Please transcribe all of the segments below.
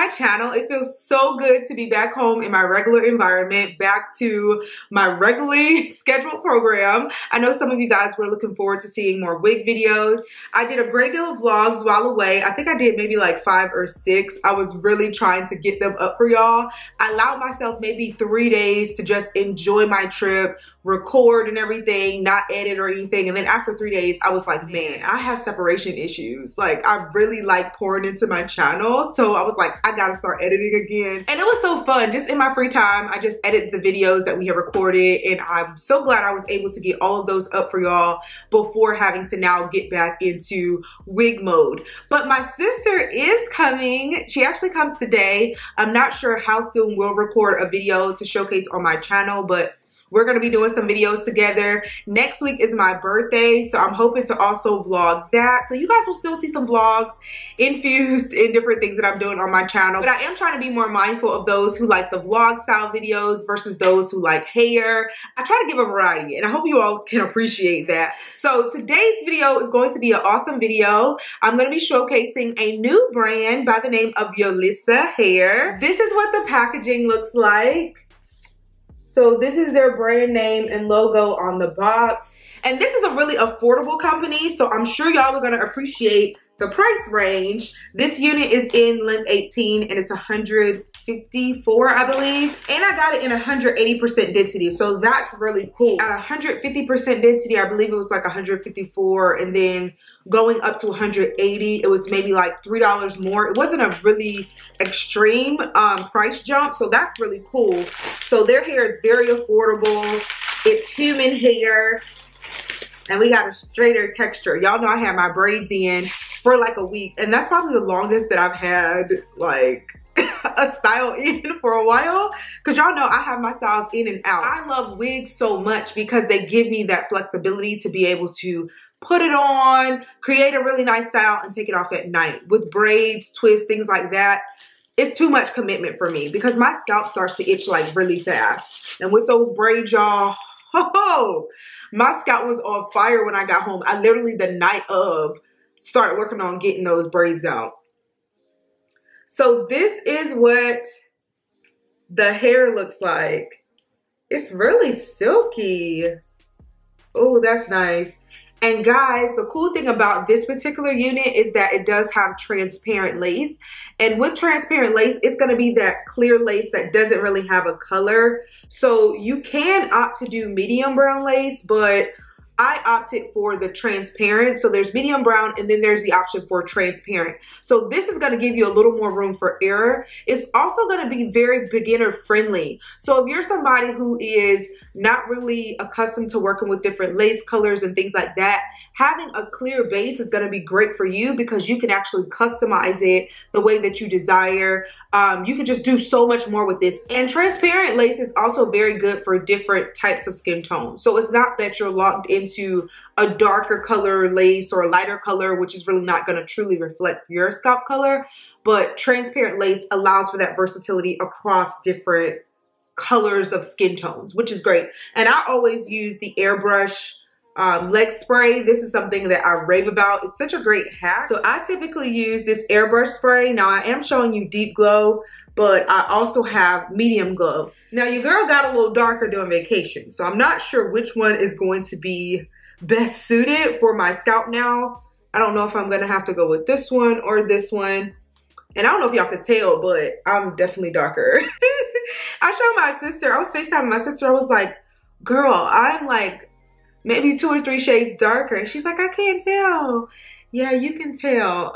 my channel. It feels so good to be back home in my regular environment, back to my regularly scheduled program. I know some of you guys were looking forward to seeing more wig videos. I did a great deal of vlogs while away. I think I did maybe like 5 or 6. I was really trying to get them up for y'all. I allowed myself maybe 3 days to just enjoy my trip, record and everything, not edit or anything. And then after 3 days, I was like, man, I have separation issues. Like, I really like pouring into my channel. So I was like, I gotta start editing again. And it was so fun. Just in my free time, I just edit the videos that we have recorded. And I'm so glad I was able to get all of those up for y'all before having to now get back into wig mode. But my sister is coming. She actually comes today. I'm not sure how soon we'll record a video to showcase on my channel, but we're going to be doing some videos together. Next week is my birthday, so I'm hoping to also vlog that. So you guys will still see some vlogs infused in different things that I'm doing on my channel. But I am trying to be more mindful of those who like the vlog style videos versus those who like hair. I try to give a variety, and I hope you all can appreciate that. So today's video is going to be an awesome video. I'm going to be showcasing a new brand by the name of Yolissa Hair. This is what the packaging looks like. So this is their brand name and logo on the box. And this is a really affordable company, so I'm sure y'all are gonna appreciate the price range. This unit is in length 18 and it's 154, I believe. And I got it in 180% density, so that's really cool. At 150% density, I believe it was like 154, and then going up to 180, it was maybe like $3 more. It wasn't a really extreme price jump, so that's really cool. So their hair is very affordable. It's human hair, and we got a straighter texture. Y'all know I had my braids in for like a week, and that's probably the longest that I've had like a style in for a while, because y'all know I have my styles in and out. I love wigs so much because they give me that flexibility to be able to put it on, create a really nice style, and take it off at night. With braids, twists, things like that, it's too much commitment for me because my scalp starts to itch like really fast. And with those braids, y'all, my scalp was on fire when I got home. I literally, the night of, started working on getting those braids out. So this is what the hair looks like. It's really silky. Oh, that's nice. And guys, the cool thing about this particular unit is that it does have transparent lace. And with transparent lace, it's going to be that clear lace that doesn't really have a color. So you can opt to do medium brown lace, but I opted for the transparent. So there's medium brown, and then there's the option for transparent. So this is going to give you a little more room for error. It's also going to be very beginner friendly. So if you're somebody who is not really accustomed to working with different lace colors and things like that, having a clear base is going to be great for you because you can actually customize it the way that you desire. You can just do so much more with this. And transparent lace is also very good for different types of skin tones. So it's not that you're locked into a darker color lace or a lighter color, which is really not going to truly reflect your scalp color. But transparent lace allows for that versatility across different colors of skin tones, which is great. And I always use the Airbrush leg spray. This is something that I rave about. It's such a great hack. So I typically use this Airbrush spray. Now I am showing you deep glow, but I also have medium glow. Now your girl got a little darker during vacation, so I'm not sure which one is going to be best suited for my scalp now. I don't know if I'm gonna have to go with this one or this one. And I don't know if y'all can tell, but I'm definitely darker. I showed my sister, I was FaceTiming my sister, I was like, girl, I'm like maybe 2 or 3 shades darker. And she's like, I can't tell. Yeah, you can tell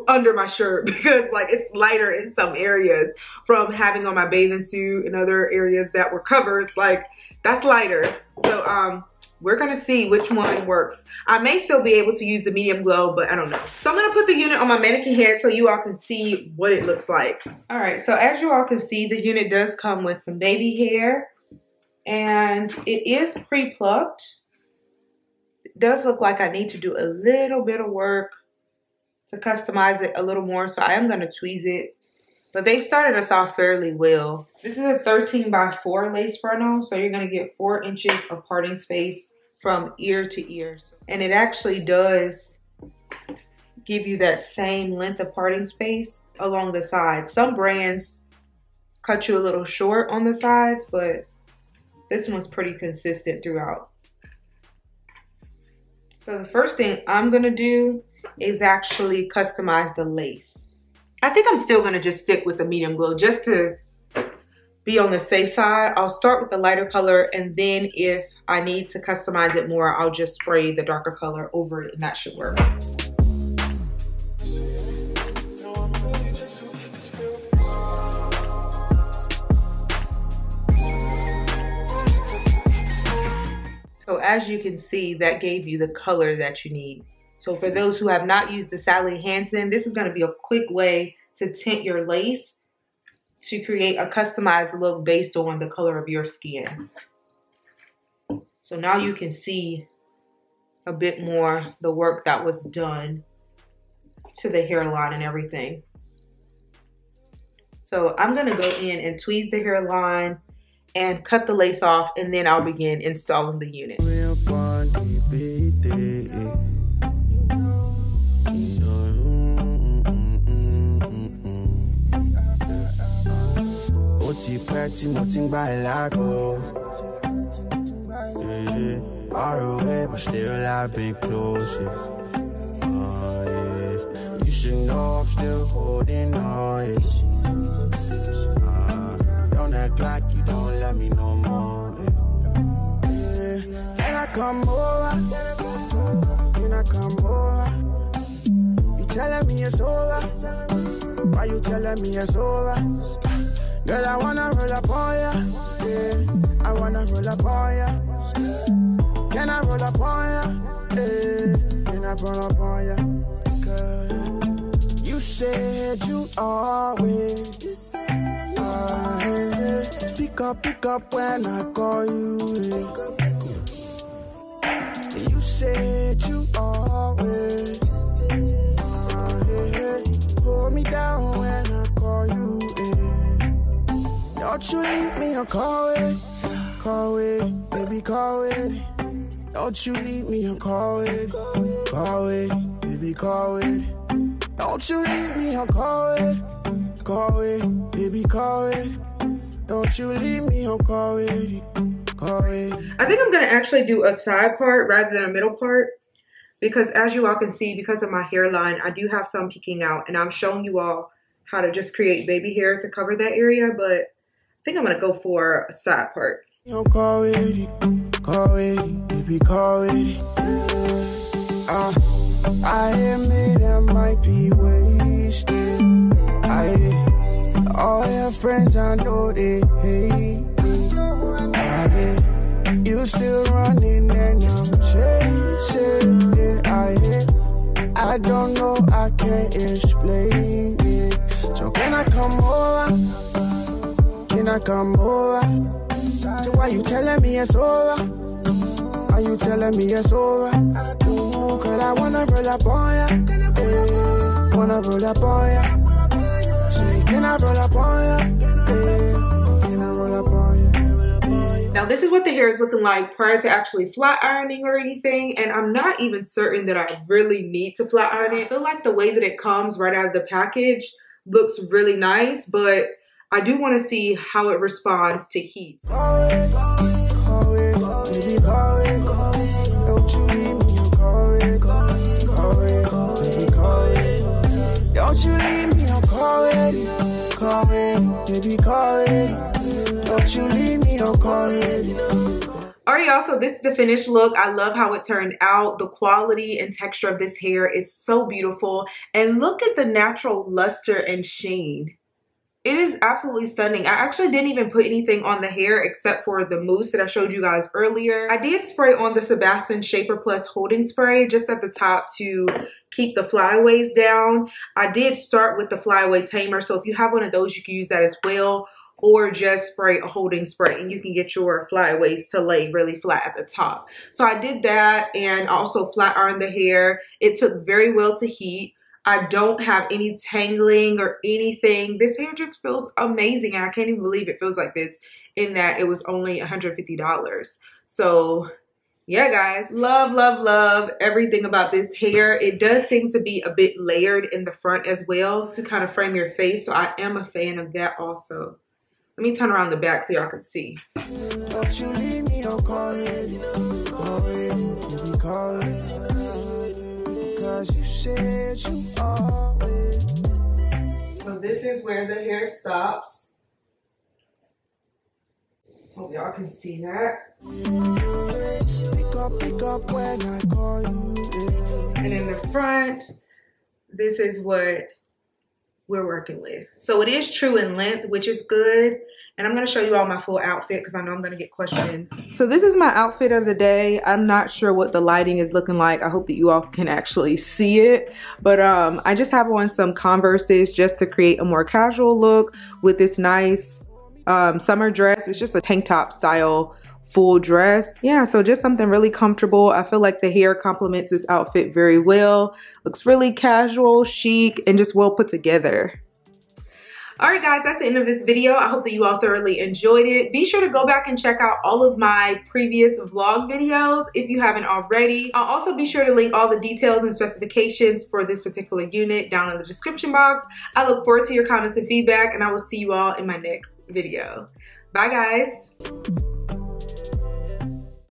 under my shirt because like it's lighter in some areas from having on my bathing suit and other areas that were covered. It's like, that's lighter. So we're gonna see which one works. I may still be able to use the medium glow, but I don't know. So I'm gonna put the unit on my mannequin head so you all can see what it looks like. All right, so as you all can see, the unit does come with some baby hair, and it is pre-plucked. It does look like I need to do a little bit of work to customize it a little more, so I am gonna tweeze it. But they started us off fairly well. This is a 13x4 lace frontal, so you're gonna get 4 inches of parting space from ear to ear. And it actually does give you that same length of parting space along the sides. Some brands cut you a little short on the sides, but this one's pretty consistent throughout. So the first thing I'm gonna do is actually customize the lace. I think I'm still gonna just stick with the medium glow just to be on the safe side. I'll start with the lighter color, and then if I need to customize it more, I'll just spray the darker color over it, and that should work. So as you can see, that gave you the color that you need. So for those who have not used the Sally Hansen, this is gonna be a quick way to tint your lace to create a customized look based on the color of your skin. So now you can see a bit more the work that was done to the hairline and everything. So I'm gonna go in and tweeze the hairline and cut the lace off, and then I'll begin installing the unit. Nothing by lago. Far away, but still I've been close. You should know I'm still holding on. Don't act like you don't let me no more. Can I come over? Can I come over? You telling me it's over? Why you telling me it's over? Girl, I wanna roll up on ya, yeah. I wanna roll up on ya. Can I roll up on ya, yeah. Can I roll up on ya? Girl, you said you always, yeah. Pick up when I call you, yeah. You said you always, yeah. Hold me down when I call you, yeah. Don't you leave me or call it, baby, call it. Don't you leave me or call it, baby, call it. Don't you leave me or call it, baby, call it. Don't you leave me or call it, call it. I think I'm gonna actually do a side part rather than a middle part, because as you all can see, because of my hairline, I do have some peeking out, and I'm showing you all how to just create baby hair to cover that area, but I think I'm gonna go for a side part. Call it, baby, call it. I admit I might be wasted. All your friends, I know they hate me. You still running and I'm chasing. Yeah, I don't know, I can't explain it. So can I come over? Can I come over? So why you telling me it's over? Are you telling me it's over? Ooh, girl, I wanna roll up on ya. Hey, wanna roll up on ya. Say, can I roll up on ya? Hey, can I roll up on ya? Now this is what the hair is looking like prior to actually flat ironing or anything, and I'm not even certain that I really need to flat iron it. I feel like the way that it comes right out of the package looks really nice, but I do want to see how it responds to heat. Call it, baby, call it. Don't you leave me, call it, baby, call it. Don't you leave me, call it, baby, call it. Don't you leave me, call it. Alright y'all, so this is the finished look. I love how it turned out. The quality and texture of this hair is so beautiful. And look at the natural luster and sheen. It is absolutely stunning. I actually didn't even put anything on the hair except for the mousse that I showed you guys earlier. I did spray on the Sebastian Shaper Plus holding spray just at the top to keep the flyaways down. I did start with the flyaway tamer, so if you have one of those, you can use that as well, or just spray a holding spray and you can get your flyaways to lay really flat at the top. So I did that, and also flat ironed the hair. It took very well to heat. I don't have any tangling or anything. This hair just feels amazing, and I can't even believe it feels like this, in that it was only $150. So yeah, guys, love everything about this hair. It does seem to be a bit layered in the front as well to kind of frame your face, so I am a fan of that also. Let me turn around the back so y'all can see. Don't you leave me, don't call it, because you said you always. So this is where the hair stops. Hope y'all can see that. Pick up when I call you. And in the front, this is what we're working with. So it is true in length, which is good. And I'm going to show you all my full outfit because I know I'm going to get questions. So this is my outfit of the day. I'm not sure what the lighting is looking like. I hope that you all can actually see it. But I just have on some Converses just to create a more casual look with this nice summer dress. It's just a tank top style full dress. Yeah, so just something really comfortable. I feel like the hair complements this outfit very well. Looks really casual, chic, and just well put together. Alright guys, that's the end of this video. I hope that you all thoroughly enjoyed it. Be sure to go back and check out all of my previous vlog videos if you haven't already. I'll also be sure to link all the details and specifications for this particular unit down in the description box. I look forward to your comments and feedback, and I will see you all in my next video. Bye guys.